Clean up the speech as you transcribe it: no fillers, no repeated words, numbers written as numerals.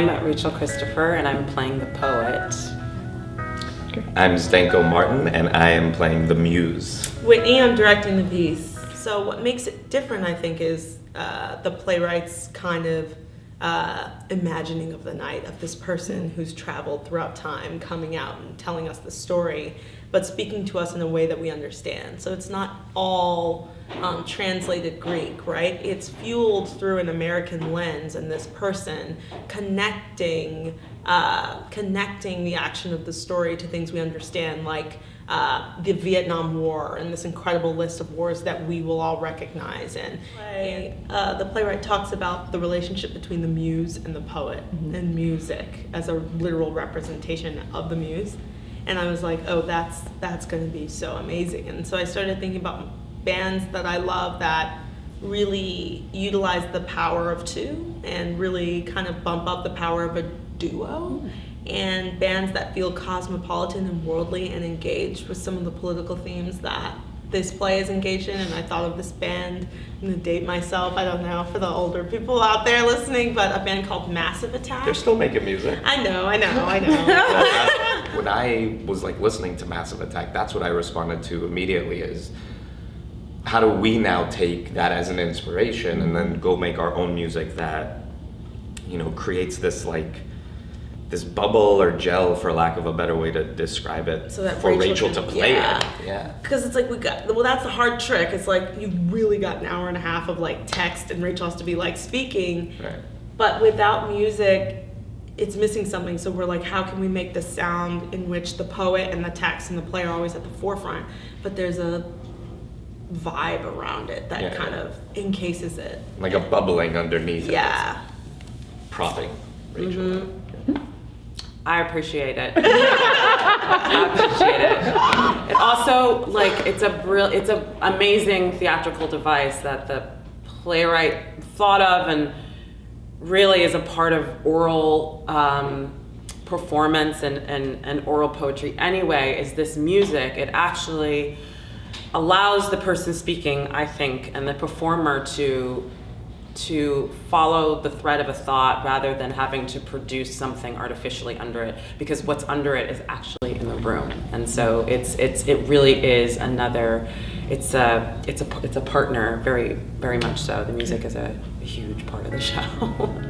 I'm Rachel Christopher, and I'm playing the poet. I'm Zdenko Martin, and I am playing the Muse. Whitney, I'm directing the piece. So what makes it different, I think, is the playwright's kind of imagining of the night of this person who's traveled throughout time, coming out and telling us the story, but speaking to us in a way that we understand. So it's not all translated Greek, right? It's fueled through an American lens and this person connecting the action of the story to things we understand, like the Vietnam War and this incredible list of wars that we will all recognize. And the playwright talks about the relationship between the muse and the poet, and music as a literal representation of the muse. And I was like, oh, that's going to be so amazing. And so I started thinking about bands that I love that really utilize the power of two and really kind of bump up the power of a duo, and bands that feel cosmopolitan and worldly and engaged with some of the political themes that this play is engaged in. And I thought of this band, I'm gonna date myself, I don't know, for the older people out there listening, but a band called Massive Attack. They're still making music. I know. When I was listening to Massive Attack, that's what I responded to immediately is, how do we now take that as an inspiration and then go make our own music that, creates this this bubble or gel, for lack of a better way to describe it, so that for Rachel to play it. Yeah. Because it's like that's the hard trick. It's like you've really got an hour and a half of text, and Rachel has to be speaking. Right. But without music, it's missing something. So we're like, how can we make the sound in which the poet and the text and the play are always at the forefront, but there's a vibe around it that kind of encases it. Like a bubbling underneath it. Yeah. Propping Rachel. I appreciate it. I appreciate it. It also, it's an amazing theatrical device that the playwright thought of and really is a part of oral performance and oral poetry anyway, is this music. It actually allows the person speaking, I think, and the performer to follow the thread of a thought rather than having to produce something artificially under it, because what's under it is actually in the room. And so it really is it's a partner, very, very much so. The music is a huge part of the show.